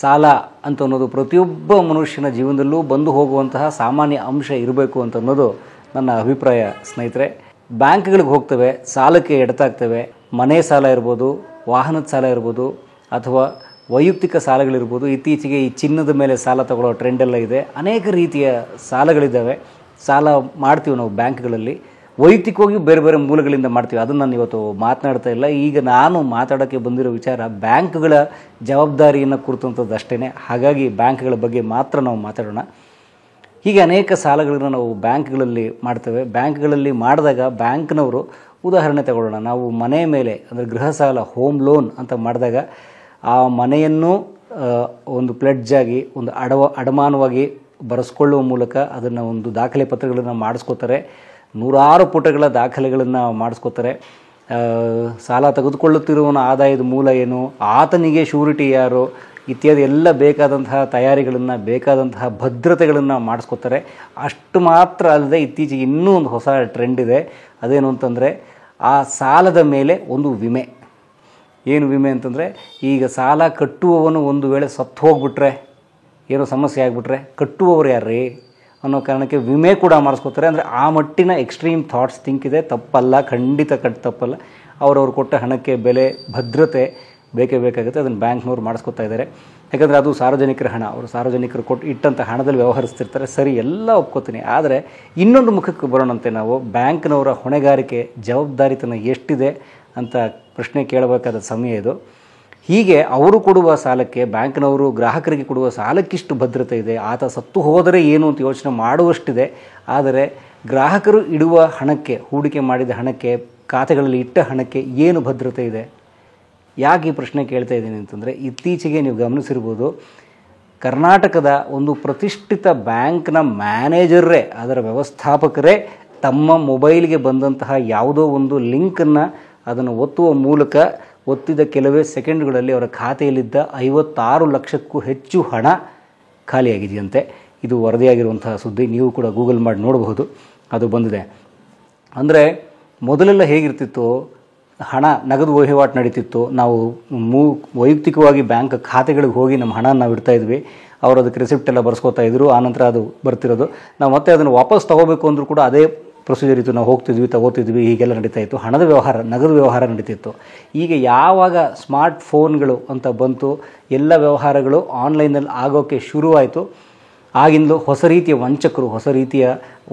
ಸಾಲ ಅಂತ ಅನ್ನೋದು ಪ್ರತಿಯೊಬ್ಬ ಮನುಷ್ಯನ ಜೀವನದಲ್ಲೂ ಬಂದು ಹೋಗುವಂತಹ ಸಾಮಾನ್ಯ ಅಂಶ ಇರಬೇಕು ಅಂತ ಅನ್ನೋದು ನನ್ನ ಅಭಿಪ್ರಾಯ ಸ್ನೇಹಿತರೆ. ಬ್ಯಾಂಕ್ಗಳಿಗೆ ಹೋಗ್ತವೆ, ಸಾಲಕ್ಕೆ ಎಡತಾಗ್ತವೆ. ಮನೆ ಸಾಲ ಇರ್ಬೋದು, ವಾಹನದ ಸಾಲ ಇರ್ಬೋದು, ಅಥವಾ ವೈಯಕ್ತಿಕ ಸಾಲಗಳಿರ್ಬೋದು. ಇತ್ತೀಚೆಗೆ ಈ ಚಿನ್ನದ ಮೇಲೆ ಸಾಲ ತಗೊಳ್ಳೋ ಟ್ರೆಂಡೆಲ್ಲ ಇದೆ. ಅನೇಕ ರೀತಿಯ ಸಾಲಗಳಿದ್ದಾವೆ. ಸಾಲ ಮಾಡ್ತೀವಿ ನಾವು ಬ್ಯಾಂಕ್ಗಳಲ್ಲಿ, ವೈಯಕ್ತಿಕವಾಗಿ ಬೇರೆ ಬೇರೆ ಮೂಲಗಳಿಂದ ಮಾಡ್ತೀವಿ. ಅದನ್ನು ನಾನು ಇವತ್ತು ಮಾತನಾಡ್ತಾ ಇಲ್ಲ. ಈಗ ನಾನು ಮಾತಾಡೋಕ್ಕೆ ಬಂದಿರೋ ವಿಚಾರ ಬ್ಯಾಂಕ್ಗಳ ಜವಾಬ್ದಾರಿಯನ್ನು ಕುರಿತಂಥದ್ದು ಅಷ್ಟೇ. ಹಾಗಾಗಿ ಬ್ಯಾಂಕ್ಗಳ ಬಗ್ಗೆ ಮಾತ್ರ ನಾವು ಮಾತಾಡೋಣ. ಹೀಗೆ ಅನೇಕ ಸಾಲಗಳನ್ನು ನಾವು ಬ್ಯಾಂಕ್ಗಳಲ್ಲಿ ಮಾಡ್ತೇವೆ. ಬ್ಯಾಂಕ್ಗಳಲ್ಲಿ ಮಾಡಿದಾಗ ಬ್ಯಾಂಕ್ನವರು, ಉದಾಹರಣೆ ತಗೊಳ್ಳೋಣ, ನಾವು ಮನೆ ಮೇಲೆ ಅಂದರೆ ಗೃಹ ಸಾಲ, ಹೋಮ್ ಲೋನ್ ಅಂತ ಮಾಡಿದಾಗ ಆ ಮನೆಯನ್ನು ಒಂದು ಪ್ಲೆಡ್ಜಾಗಿ, ಒಂದು ಅಡಮಾನವಾಗಿ ಬರೆಸ್ಕೊಳ್ಳುವ ಮೂಲಕ ಅದನ್ನು ಒಂದು ದಾಖಲೆ ಪತ್ರಗಳನ್ನು ಮಾಡಿಸ್ಕೋತಾರೆ. ನೂರಾರು ಪುಟಗಳ ದಾಖಲೆಗಳನ್ನು ಮಾಡಿಸ್ಕೋತಾರೆ. ಸಾಲ ತೆಗೆದುಕೊಳ್ಳುತ್ತಿರುವವನ ಆದಾಯದ ಮೂಲ ಏನು, ಆತನಿಗೆ ಶ್ಯೂರಿಟಿ ಯಾರು ಇತ್ಯಾದಿ ಎಲ್ಲ ಬೇಕಾದಂತಹ ತಯಾರಿಗಳನ್ನು, ಬೇಕಾದಂತಹ ಭದ್ರತೆಗಳನ್ನು ಮಾಡಿಸ್ಕೋತಾರೆ. ಅಷ್ಟು ಮಾತ್ರ ಅಲ್ಲದೆ ಇತ್ತೀಚೆಗೆ ಇನ್ನೂ ಒಂದು ಹೊಸ ಟ್ರೆಂಡ್ ಇದೆ. ಅದೇನು ಅಂತಂದರೆ ಆ ಸಾಲದ ಮೇಲೆ ಒಂದು ವಿಮೆ. ಏನು ವಿಮೆ ಅಂತಂದರೆ, ಈಗ ಸಾಲ ಕಟ್ಟುವವನು ಒಂದು ವೇಳೆ ಸತ್ತು ಹೋಗ್ಬಿಟ್ರೆ, ಏನೋ ಸಮಸ್ಯೆ ಆಗಿಬಿಟ್ರೆ ಕಟ್ಟುವವರು ಯಾರ್ರೀ ಅನ್ನೋ ಕಾರಣಕ್ಕೆ ವಿಮೆ ಕೂಡ ಮಾಡಿಸ್ಕೋತಾರೆ. ಅಂದರೆ ಆ ಮಟ್ಟಿನ ಎಕ್ಸ್ಟ್ರೀಮ್ ಥಾಟ್ಸ್ ಥಿಂಕ್ ಇದೆ. ತಪ್ಪಲ್ಲ, ಖಂಡಿತ ತಪ್ಪಲ್ಲ. ಅವರವ್ರು ಕೊಟ್ಟ ಹಣಕ್ಕೆ ಬೆಲೆ, ಭದ್ರತೆ ಬೇಕೇ ಬೇಕಾಗುತ್ತೆ. ಅದನ್ನು ಬ್ಯಾಂಕ್ನವ್ರು ಮಾಡಿಸ್ಕೊತಾ ಇದ್ದಾರೆ. ಯಾಕಂದರೆ ಅದು ಸಾರ್ವಜನಿಕರ ಹಣ, ಅವರು ಸಾರ್ವಜನಿಕರು ಇಟ್ಟಂಥ ಹಣದಲ್ಲಿ ವ್ಯವಹರಿಸ್ತಿರ್ತಾರೆ. ಸರಿ, ಎಲ್ಲ ಒಪ್ಕೋತೀನಿ. ಆದರೆ ಇನ್ನೊಂದು ಮುಖಕ್ಕೆ ಬರೋಣಂತೆ ನಾವು. ಬ್ಯಾಂಕ್ನವರ ಹೊಣೆಗಾರಿಕೆ, ಜವಾಬ್ದಾರಿತನ ಎಷ್ಟಿದೆ ಅಂತ ಪ್ರಶ್ನೆ ಕೇಳಬೇಕಾದ ಸಮಯ ಇದು. ಹೀಗೆ ಅವರು ಕೊಡುವ ಸಾಲಕ್ಕೆ, ಬ್ಯಾಂಕ್ನವರು ಗ್ರಾಹಕರಿಗೆ ಕೊಡುವ ಸಾಲಕ್ಕಿಷ್ಟು ಭದ್ರತೆ ಇದೆ. ಆತ ಸತ್ತು ಹೋದರೆ ಏನು ಅಂತ ಯೋಚನೆ ಮಾಡುವಷ್ಟಿದೆ. ಆದರೆ ಗ್ರಾಹಕರು ಇಡುವ ಹಣಕ್ಕೆ, ಹೂಡಿಕೆ ಮಾಡಿದ ಹಣಕ್ಕೆ, ಖಾತೆಗಳಲ್ಲಿ ಇಟ್ಟ ಹಣಕ್ಕೆ ಏನು ಭದ್ರತೆ ಇದೆ? ಯಾಕೆ ಈ ಪ್ರಶ್ನೆ ಕೇಳ್ತಾ ಇದ್ದೀನಿ ಅಂತಂದರೆ, ಇತ್ತೀಚೆಗೆ ನೀವು ಗಮನಿಸಿರ್ಬೋದು, ಕರ್ನಾಟಕದ ಒಂದು ಪ್ರತಿಷ್ಠಿತ ಬ್ಯಾಂಕ್ನ ಮ್ಯಾನೇಜರೇ, ಅದರ ವ್ಯವಸ್ಥಾಪಕರೇ ತಮ್ಮ ಮೊಬೈಲ್ಗೆ ಬಂದಂತಹ ಯಾವುದೋ ಒಂದು ಲಿಂಕನ್ನು ಅದನ್ನು ಒತ್ತುವ ಮೂಲಕ ಒತ್ತಿದ ಕೆಲವೇ ಸೆಕೆಂಡ್ಗಳಲ್ಲಿ ಅವರ ಖಾತೆಯಲ್ಲಿದ್ದ 56 ಲಕ್ಷಕ್ಕೂ ಹೆಚ್ಚು ಹಣ ಖಾಲಿಯಾಗಿದೆಯಂತೆ. ಇದು ವರದಿಯಾಗಿರುವಂತಹ ಸುದ್ದಿ. ನೀವು ಕೂಡ ಗೂಗಲ್ ಮಾಡಿ ನೋಡಬಹುದು, ಅದು ಬಂದಿದೆ. ಅಂದರೆ ಮೊದಲೆಲ್ಲ ಹೇಗಿರ್ತಿತ್ತು, ಹಣ ನಗದು ವಹಿವಾಟು ನಡೀತಿತ್ತು. ನಾವು ವೈಯಕ್ತಿಕವಾಗಿ ಬ್ಯಾಂಕ್ ಖಾತೆಗಳಿಗೆ ಹೋಗಿ ನಮ್ಮ ಹಣ ನಾವು ಇಡ್ತಾ ಇದ್ವಿ. ಅವರು ಅದಕ್ಕೆ ರಿಸಿಪ್ಟ್ ಎಲ್ಲ ಬರ್ಸ್ಕೊತಾ ಇದ್ರು. ಆನಂತರ ಅದು ಬರ್ತಿರೋದು. ನಾವು ಮತ್ತೆ ಅದನ್ನು ವಾಪಸ್ ತೊಗೋಬೇಕು ಅಂದರೂ ಕೂಡ ಅದೇ ಪ್ರೊಸೀಜರ್ ಇತ್ತು. ನಾವು ಹೋಗ್ತಿದ್ವಿ, ತಗೋತಿದ್ವಿ, ಹೀಗೆಲ್ಲ ನಡೀತಾ ಇತ್ತು. ಹಣದ ವ್ಯವಹಾರ, ನಗದು ವ್ಯವಹಾರ ನಡೀತಿತ್ತು. ಈಗ ಯಾವಾಗ ಸ್ಮಾರ್ಟ್ ಫೋನ್ಗಳು ಅಂತ ಬಂತು, ಎಲ್ಲ ವ್ಯವಹಾರಗಳು ಆನ್ಲೈನಲ್ಲಿ ಆಗೋಕ್ಕೆ ಶುರುವಾಯಿತು. ಆಗಿಂದಲೂ ಹೊಸ ರೀತಿಯ ವಂಚಕರು, ಹೊಸ ರೀತಿಯ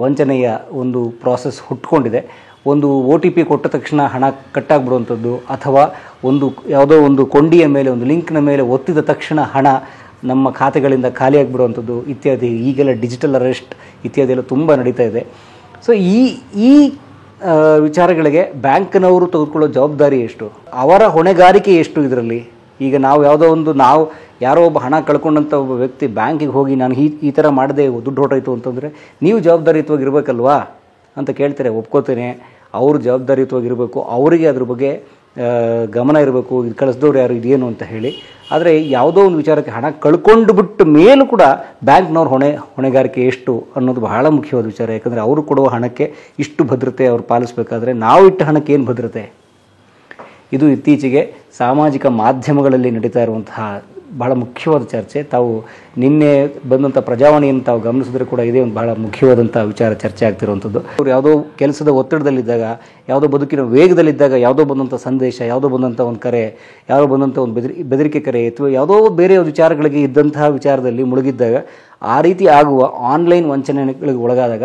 ವಂಚನೆಯ ಒಂದು ಪ್ರಾಸೆಸ್ ಹುಟ್ಕೊಂಡಿದೆ. ಒಂದು OTP ಕೊಟ್ಟ ತಕ್ಷಣ ಹಣ ಕಟ್ಟಾಗ್ಬಿಡುವಂಥದ್ದು, ಅಥವಾ ಯಾವುದೋ ಒಂದು ಕೊಂಡಿಯ ಮೇಲೆ, ಒಂದು ಲಿಂಕ್ನ ಮೇಲೆ ಒತ್ತಿದ ತಕ್ಷಣ ಹಣ ನಮ್ಮ ಖಾತೆಗಳಿಂದ ಖಾಲಿಯಾಗಿಬಿಡುವಂಥದ್ದು ಇತ್ಯಾದಿ. ಈಗೆಲ್ಲ ಡಿಜಿಟಲ್ ಅರೆಸ್ಟ್ ಇತ್ಯಾದಿ ಎಲ್ಲ ತುಂಬ ನಡೀತಾ ಇದೆ. ಸೊ ಈ ವಿಚಾರಗಳಿಗೆ ಬ್ಯಾಂಕ್ನವರು ತೆಗೆದುಕೊಳ್ಳೋ ಜವಾಬ್ದಾರಿ ಎಷ್ಟು, ಅವರ ಹೊಣೆಗಾರಿಕೆ ಎಷ್ಟು ಇದರಲ್ಲಿ? ಈಗ ನಾವು ಯಾರೋ ಒಬ್ಬ ಹಣ ಕಳ್ಕೊಂಡಂಥ ಒಬ್ಬ ವ್ಯಕ್ತಿ ಬ್ಯಾಂಕಿಗೆ ಹೋಗಿ ನಾನು ಈ ಥರ ಮಾಡಿದೆ, ದುಡ್ಡು ಹೊರಟೋಯ್ತು ಅಂತಂದರೆ ನೀವು ಜವಾಬ್ದಾರಿಯುತವಾಗಿ ಇರಬೇಕಲ್ವಾ ಅಂತ ಕೇಳ್ತಾರೆ. ಒಪ್ಕೋತೇನೆ, ಅವರು ಜವಾಬ್ದಾರಿಯುತವಾಗಿರಬೇಕು, ಅವರಿಗೆ ಅದ್ರ ಬಗ್ಗೆ ಗಮನ ಇರಬೇಕು. ಇದು ಕಳಿಸಿದವ್ರು ಯಾರು, ಇದೇನು ಅಂತ ಹೇಳಿ. ಆದರೆ ಯಾವುದೋ ಒಂದು ವಿಚಾರಕ್ಕೆ ಹಣ ಕಳ್ಕೊಂಡು ಬಿಟ್ಟ ಮೇಲೂ ಕೂಡ ಬ್ಯಾಂಕ್ನವ್ರ ಹೊಣೆಗಾರಿಕೆ ಎಷ್ಟು ಅನ್ನೋದು ಬಹಳ ಮುಖ್ಯವಾದ ವಿಚಾರ. ಯಾಕಂದರೆ ಅವರು ಕೊಡುವ ಹಣಕ್ಕೆ ಇಷ್ಟು ಭದ್ರತೆ ಅವರು ಪಾಲಿಸಬೇಕಾದ್ರೆ ನಾವು ಇಟ್ಟ ಹಣಕ್ಕೆ ಏನು ಭದ್ರತೆ? ಇದು ಇತ್ತೀಚೆಗೆ ಸಾಮಾಜಿಕ ಮಾಧ್ಯಮಗಳಲ್ಲಿ ನಡೀತಾ ಇರುವಂತಹ ಬಹಳ ಮುಖ್ಯವಾದ ಚರ್ಚೆ. ತಾವು ನಿನ್ನೆ ಬಂದಂಥ ಪ್ರಜಾವಾಣಿಯನ್ನು ತಾವು ಗಮನಿಸಿದ್ರೆ ಕೂಡ ಇದೇ ಒಂದು ಬಹಳ ಮುಖ್ಯವಾದಂಥ ವಿಚಾರ ಚರ್ಚೆ ಆಗ್ತಿರುವಂಥದ್ದು. ಅವರು ಯಾವುದೋ ಕೆಲಸದ ಒತ್ತಡದಲ್ಲಿದ್ದಾಗ, ಯಾವುದೋ ಬದುಕಿನ ವೇಗದಲ್ಲಿದ್ದಾಗ, ಯಾವುದೋ ಬಂದಂಥ ಸಂದೇಶ, ಯಾವುದೋ ಬಂದಂಥ ಒಂದು ಕರೆ, ಯಾವುದೋ ಬಂದಂಥ ಒಂದು ಬೆದರಿಕೆ ಕರೆ, ಅಥವಾ ಯಾವುದೋ ಬೇರೆ ವಿಚಾರಗಳಿಗೆ ಇದ್ದಂತಹ ವಿಚಾರದಲ್ಲಿ ಮುಳುಗಿದ್ದಾಗ, ಆ ರೀತಿ ಆಗುವ ಆನ್ಲೈನ್ ವಂಚನೆಗಳಿಗೆ ಒಳಗಾದಾಗ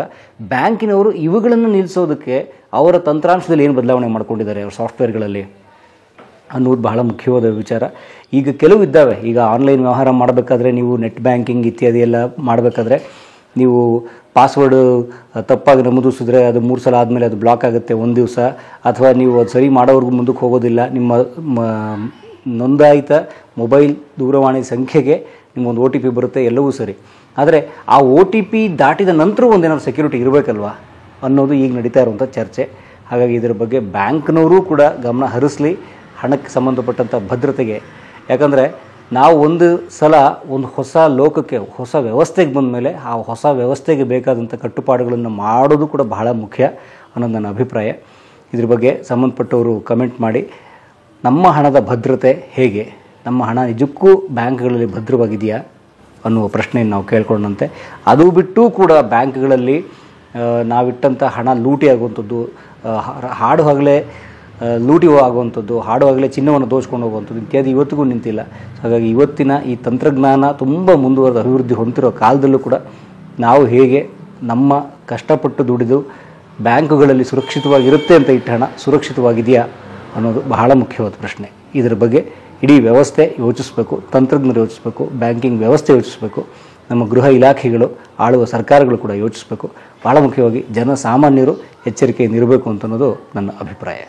ಬ್ಯಾಂಕಿನವರು ಇವುಗಳನ್ನು ನಿಲ್ಲಿಸೋದಕ್ಕೆ ಅವರ ತಂತ್ರಾಂಶದಲ್ಲಿ ಏನು ಬದಲಾವಣೆ ಮಾಡ್ಕೊಂಡಿದ್ದಾರೆ ಅವರ ಸಾಫ್ಟ್ವೇರ್ಗಳಲ್ಲಿ ಅನ್ನೋದು ಬಹಳ ಮುಖ್ಯವಾದ ವಿಚಾರ. ಈಗ ಕೆಲವು ಇದ್ದಾವೆ. ಈಗ ಆನ್ಲೈನ್ ವ್ಯವಹಾರ ಮಾಡಬೇಕಾದ್ರೆ, ನೀವು ನೆಟ್ ಬ್ಯಾಂಕಿಂಗ್ ಇತ್ಯಾದಿ ಎಲ್ಲ ಮಾಡಬೇಕಾದ್ರೆ ನೀವು ಪಾಸ್ವರ್ಡ್ ತಪ್ಪಾಗಿ ನಮೂದಿಸಿದ್ರೆ ಅದು 3 ಸಲ ಆದಮೇಲೆ ಅದು ಬ್ಲಾಕ್ ಆಗುತ್ತೆ ಒಂದು ದಿವಸ, ಅಥವಾ ನೀವು ಅದು ಸರಿ ಮಾಡೋವರೆಗೂ ಮುಂದಕ್ಕೆ ಹೋಗೋದಿಲ್ಲ. ನಿಮ್ಮ ನೋಂದಾಯಿತ ಮೊಬೈಲ್ ದೂರವಾಣಿ ಸಂಖ್ಯೆಗೆ ನಿಮ್ಮೊಂದು OTP ಬರುತ್ತೆ, ಎಲ್ಲವೂ ಸರಿ. ಆದರೆ ಆ OTP ದಾಟಿದ ನಂತರ ಒಂದೇನಾದ್ರು ಸೆಕ್ಯೂರಿಟಿ ಇರಬೇಕಲ್ವಾ ಅನ್ನೋದು ಈಗ ನಡೀತಾ ಇರುವಂಥ ಚರ್ಚೆ. ಹಾಗಾಗಿ ಇದರ ಬಗ್ಗೆ ಬ್ಯಾಂಕ್ನವರು ಕೂಡ ಗಮನ ಹರಿಸಲಿ, ಹಣಕ್ಕೆ ಸಂಬಂಧಪಟ್ಟಂಥ ಭದ್ರತೆಗೆ. ಯಾಕಂದರೆ ನಾವು ಒಂದು ಸಲ ಒಂದು ಹೊಸ ಲೋಕಕ್ಕೆ, ಹೊಸ ವ್ಯವಸ್ಥೆಗೆ ಬಂದ ಮೇಲೆ ಆ ಹೊಸ ವ್ಯವಸ್ಥೆಗೆ ಬೇಕಾದಂಥ ಕಟ್ಟುಪಾಡುಗಳನ್ನು ಮಾಡೋದು ಕೂಡ ಬಹಳ ಮುಖ್ಯ ಅನ್ನೋದು ನನ್ನ ಅಭಿಪ್ರಾಯ. ಇದ್ರ ಬಗ್ಗೆ ಸಂಬಂಧಪಟ್ಟವರು ಕಮೆಂಟ್ ಮಾಡಿ. ನಮ್ಮ ಹಣದ ಭದ್ರತೆ ಹೇಗೆ, ನಮ್ಮ ಹಣ ನಿಜಕ್ಕೂ ಬ್ಯಾಂಕ್ಗಳಲ್ಲಿ ಭದ್ರವಾಗಿದೆಯಾ ಅನ್ನುವ ಪ್ರಶ್ನೆಯನ್ನು ನಾವು ಕೇಳ್ಕೊಂಡಂತೆ. ಅದು ಬಿಟ್ಟು ಕೂಡ ಬ್ಯಾಂಕ್ಗಳಲ್ಲಿ ನಾವಿಟ್ಟಂಥ ಹಣ ಲೂಟಿ ಆಗುವಂಥದ್ದು, ಹಾಡು ಹಗಲೇ ಲೂಟಿ ಆಗುವಂಥದ್ದು, ಹಾಡು ಹಗಲೇ ಚಿನ್ನವನ್ನು ದೋಚ್ಕೊಂಡು ಹೋಗುವಂಥದ್ದು ಇತ್ಯಾದಿ ಇವತ್ತಿಗೂ ನಿಂತಿಲ್ಲ. ಹಾಗಾಗಿ ಇವತ್ತಿನ ಈ ತಂತ್ರಜ್ಞಾನ ತುಂಬ ಮುಂದುವರೆದ ಅಭಿವೃದ್ಧಿ ಹೊಂದಿರೋ ಕಾಲದಲ್ಲೂ ಕೂಡ ನಾವು ಹೇಗೆ ನಮ್ಮ ಕಷ್ಟಪಟ್ಟು ದುಡಿದು ಬ್ಯಾಂಕುಗಳಲ್ಲಿ ಸುರಕ್ಷಿತವಾಗಿರುತ್ತೆ ಅಂತ ಇಟ್ಟ ಹಣ ಸುರಕ್ಷಿತವಾಗಿದೆಯಾ ಅನ್ನೋದು ಬಹಳ ಮುಖ್ಯವಾದ ಪ್ರಶ್ನೆ. ಇದರ ಬಗ್ಗೆ ಇಡೀ ವ್ಯವಸ್ಥೆ ಯೋಚಿಸಬೇಕು, ತಂತ್ರಜ್ಞರು ಯೋಚಿಸಬೇಕು, ಬ್ಯಾಂಕಿಂಗ್ ವ್ಯವಸ್ಥೆ ಯೋಚಿಸಬೇಕು, ನಮ್ಮ ಗೃಹ ಇಲಾಖೆಗಳು, ಆಳುವ ಸರ್ಕಾರಗಳು ಕೂಡ ಯೋಚಿಸಬೇಕು. ಭಾಳ ಮುಖ್ಯವಾಗಿ ಜನಸಾಮಾನ್ಯರು ಎಚ್ಚರಿಕೆಯಿಂದ ಇರಬೇಕು ಅಂತ ಅನ್ನೋದು ನನ್ನ ಅಭಿಪ್ರಾಯ.